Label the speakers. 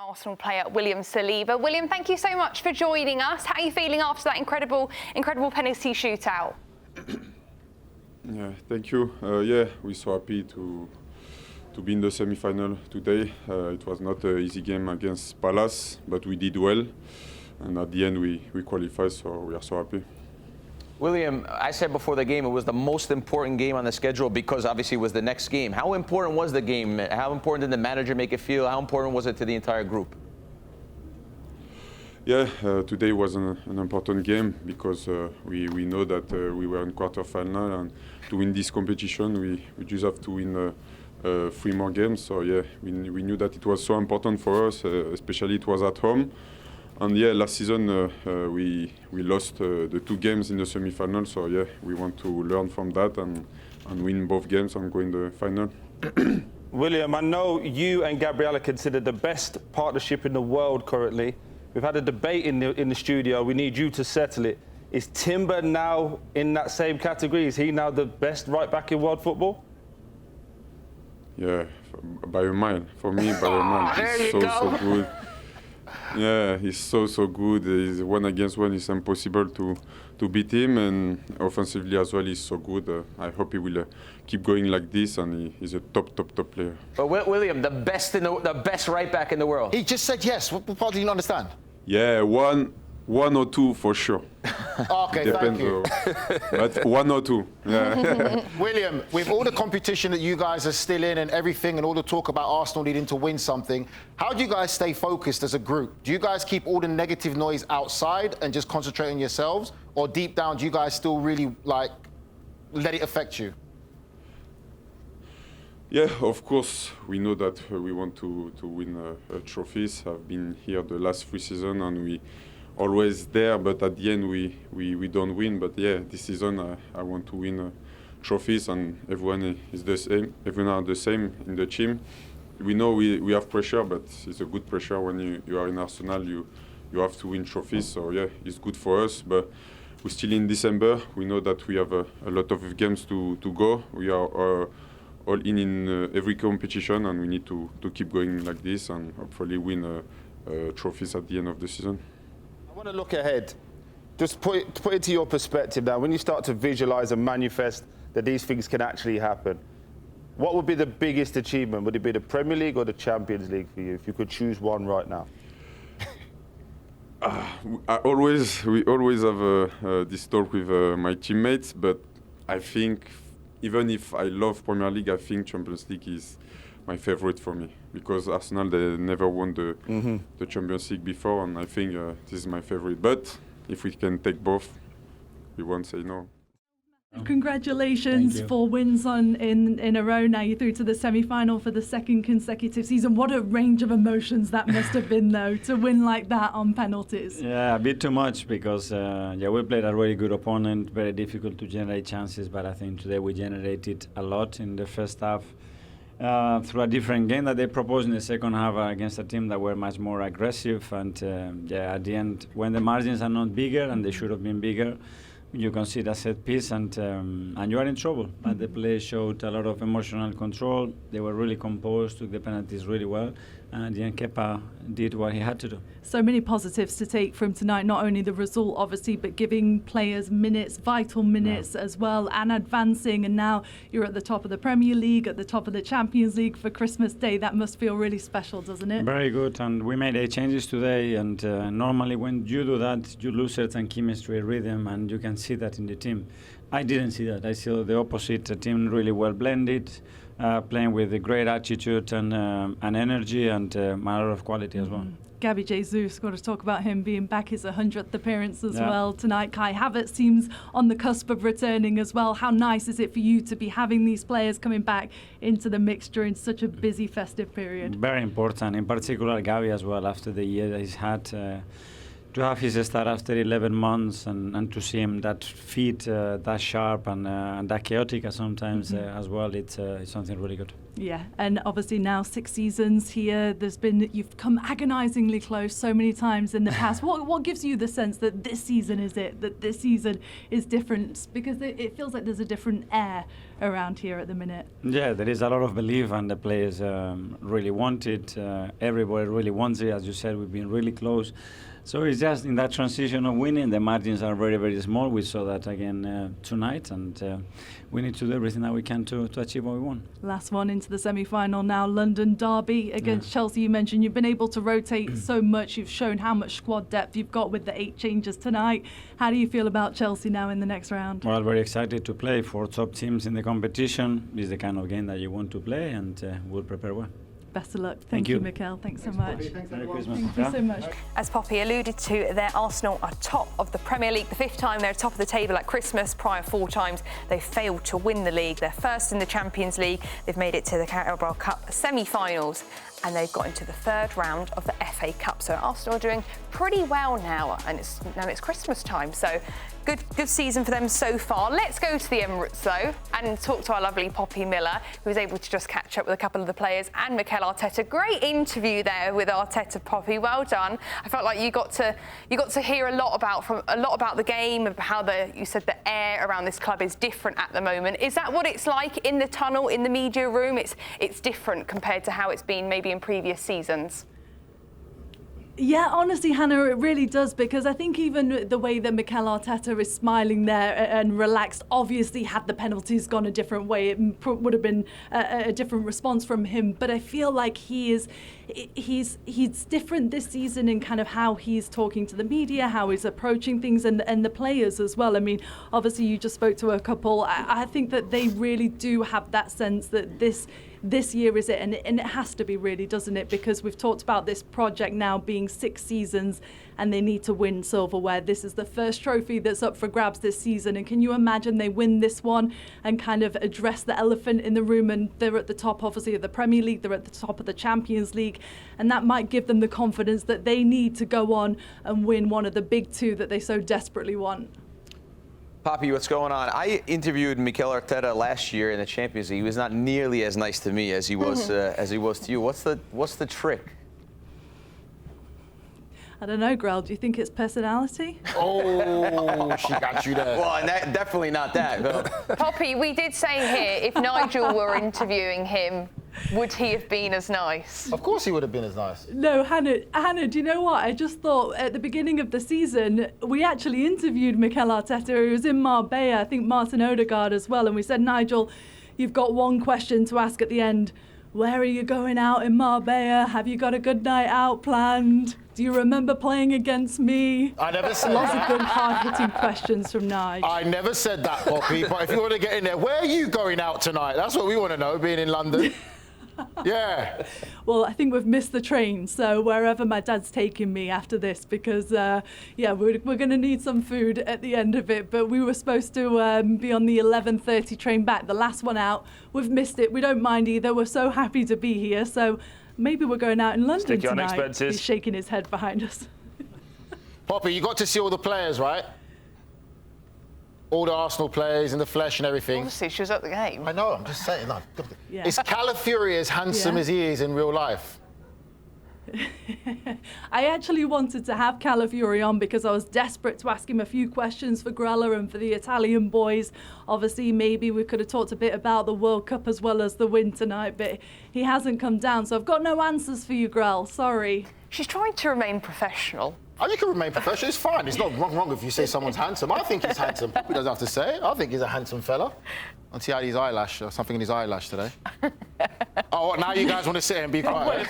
Speaker 1: Arsenal player William Saliba. William, thank you so much for joining us. How are you feeling after that incredible penalty shootout?
Speaker 2: Yeah, thank you. Yeah, we're so happy to be in the semi-final today. It was not an easy game against Palace, but we did well. And at the end, we qualified, so we are so happy.
Speaker 3: William, I said before the game it was the most important game on the schedule because obviously it was the next game. How important was the game? How important did the manager make it feel? How important was it to the entire group?
Speaker 2: Yeah, today was an important game because we know that we were in quarter-final, and to win this competition we just have to win 3 more games. So yeah, we knew that it was so important for us, especially it was at home. And yeah, last season we lost the 2 games in the semi-final. So yeah, we want to learn from that and win both games and go in the final.
Speaker 4: William, I know you and Gabriel are considered the best partnership in the world currently. We've had a debate in the studio. We need you to settle it. Is Timber now in that same category? Is he now the best right back in world football?
Speaker 2: Yeah, by a mile. For me, by a mile. He's so good. Yeah, he's so good. He's 1 against 1. It's impossible to beat him, and offensively as well, he's so good. I hope he will keep going like this, and he's a top player.
Speaker 3: But William, the best right back in the world.
Speaker 5: He just said yes. What part do you not understand?
Speaker 2: Yeah, one or two for sure.
Speaker 5: Okay,
Speaker 2: depends,
Speaker 5: thank you.
Speaker 2: But 1 or 2. Yeah.
Speaker 5: William, with all the competition that you guys are still in and everything and all the talk about Arsenal needing to win something, how do you guys stay focused as a group? Do you guys keep all the negative noise outside and just concentrate on yourselves? Or deep down, do you guys still really let it affect you?
Speaker 2: Yeah, of course, we know that we want to win trophies. I've been here the last 3 seasons and we always there, but at the end we don't win. But yeah, this season I want to win trophies, and everyone is the same. Everyone are the same in the team. We know we have pressure, but it's a good pressure when you are in Arsenal. You have to win trophies, so yeah, it's good for us. But we're still in December. We know that we have a lot of games to go. We are all in every competition, and we need to keep going like this and hopefully win trophies at the end of the season.
Speaker 4: I want to look ahead. Just put it into your perspective now. When you start to visualise and manifest that these things can actually happen, what would be the biggest achievement? Would it be the Premier League or the Champions League for you, if you could choose one right now?
Speaker 2: We always have this talk with my teammates, but I think even if I love Premier League, I think Champions League is my favorite for me, because Arsenal, they never won the Champions League before, and I think this is my favorite. But if we can take both, we won't say no.
Speaker 6: Congratulations for wins in a row. Now you're through to the semi-final for the 2nd consecutive season. What a range of emotions that must have been, though, to win like that on penalties.
Speaker 7: Yeah, a bit too much because we played a really good opponent, very difficult to generate chances, but I think today we generated a lot in the first half through a different game that they proposed in the second half against a team that were much more aggressive. And at the end, when the margins are not bigger, and they should have been bigger, you concede a set piece and you are in trouble. But the players showed a lot of emotional control. They were really composed, took the penalties really well, and at the end Kepa did what he had to do.
Speaker 6: So many positives to take from tonight, not only the result obviously, but giving players minutes, vital minutes as well, and advancing. And now you're at the top of the Premier League, at the top of the Champions League for Christmas Day. That must feel really special, doesn't it?
Speaker 7: Very good, and we made 8 changes today, and normally when you do that, you lose certain chemistry, rhythm, and you can see that in the team. I didn't see that. I saw the opposite. A team really well blended, playing with a great attitude and energy, and a lot of quality as well.
Speaker 6: Gabby Jesus, got to talk about him being back, his 100th appearance as well tonight. Kai Havertz seems on the cusp of returning as well. How nice is it for you to be having these players coming back into the mix during such a busy festive period?
Speaker 7: Very important, in particular Gabby as well, after the year that he's had. To have his start after 11 months and to see him that fit, that sharp and that chaotic sometimes as well, it's something really good.
Speaker 6: Yeah, and obviously now 6 seasons here. You've come agonisingly close so many times in the past. What gives you the sense that this season is it? That this season is different? Because it feels like there's a different air around here at the minute.
Speaker 7: Yeah, there is a lot of belief, and the players really want it. Everybody really wants it. As you said, we've been really close. So it's just in that transition of winning, the margins are very, very small. We saw that again tonight, and we need to do everything that we can to achieve what we want.
Speaker 6: Last one into the semi-final now, London derby against Chelsea. You mentioned you've been able to rotate so much. You've shown how much squad depth you've got with the 8 changes tonight. How do you feel about Chelsea now in the next round?
Speaker 7: Well, very excited to play for top teams in the competition. This is the kind of game that you want to play, and we'll prepare well.
Speaker 6: Best of luck. Thank you, Mikel. Thanks so much.
Speaker 7: Merry Christmas.
Speaker 6: Thank you so much.
Speaker 1: As Poppy alluded to, their Arsenal are top of the Premier League. The 5th time they're top of the table at Christmas. Prior 4 times they failed to win the league. They're first in the Champions League. They've made it to the Carabao Cup semi-finals, and they've got into the 3rd round of the FA Cup. So Arsenal are doing pretty well now, and it's Christmas time. So good season for them so far. Let's go to the Emirates though and talk to our lovely Poppy Miller, who was able to just catch up with a couple of the players and Mikel Arteta. Great interview there with Arteta, Poppy. Well done. I felt like you got to hear a lot about the game, how you said the air around this club is different at the moment. Is that what it's like in the tunnel, in the media room? It's different compared to how it's been maybe in previous seasons.
Speaker 6: Yeah, honestly, Hannah, it really does, because I think even the way that Mikel Arteta is smiling there and relaxed, obviously had the penalties gone a different way, it would have been a different response from him. But I feel like he's different this season in kind of how he's talking to the media, how he's approaching things, and the players as well. I mean, obviously you just spoke to a couple. I think that they really do have that sense that this year is it, and it has to be, really, doesn't it? Because we've talked about this project now being 6 seasons, and they need to win silverware. This is the first trophy that's up for grabs this season, and can you imagine they win this one and kind of address the elephant in the room? And they're at the top, obviously, of the Premier League, they're at the top of the Champions League, and that might give them the confidence that they need to go on and win one of the big 2 that they so desperately want.
Speaker 3: Poppy, what's going on? I interviewed Mikel Arteta last year in the Champions League. He was not nearly as nice to me as he was to you. What's the trick?
Speaker 6: I don't know, Grell. Do you think it's personality?
Speaker 5: Oh, she got you there.
Speaker 3: Well, definitely not that. No.
Speaker 1: Poppy, we did say here, if Nigel were interviewing him, would he have been as nice?
Speaker 5: Of course he would have been as nice.
Speaker 6: No, Hannah, do you know what? I just thought at the beginning of the season, we actually interviewed Mikel Arteta. He was in Marbella, I think Martin Odegaard as well, and we said, Nigel, you've got one question to ask at the end. Where are you going out in Marbella? Have you got a good night out planned? Do you remember playing against me?
Speaker 5: I never said
Speaker 6: Lots
Speaker 5: that.
Speaker 6: of good, hard-hitting questions from Nigel.
Speaker 5: I never said that, Poppy. But if you want to get in there, where are you going out tonight? That's what we want to know, being in London. Yeah.
Speaker 6: Well, I think we've missed the train, so wherever my dad's taking me after this, because we're going to need some food at the end of it. But we were supposed to be on the 11:30 train back, the last one out. We've missed it. We don't mind either. We're so happy to be here. So maybe we're going out in London
Speaker 4: Stick on
Speaker 6: tonight.
Speaker 4: expenses.
Speaker 6: He's shaking his head behind us.
Speaker 5: Poppy, you got to see all the players, right? All the Arsenal players in the flesh and everything.
Speaker 1: Obviously, she was at the game.
Speaker 5: I know, I'm just saying. No.
Speaker 6: Yeah.
Speaker 5: Is Calafiori as handsome as he is in real life?
Speaker 6: I actually wanted to have Calafiori on because I was desperate to ask him a few questions for Grella and for the Italian boys. Obviously, maybe we could have talked a bit about the World Cup as well as the win tonight, but he hasn't come down, so I've got no answers for you, Grell. Sorry.
Speaker 1: She's trying to remain professional.
Speaker 5: Oh, you can remain professional. It's fine. It's not wrong if you say someone's handsome. I think he's handsome. Poppy doesn't have to say it. I think he's a handsome fella. Until he had his eyelash or something in his eyelash today. Oh, now you guys want to sit and be quiet.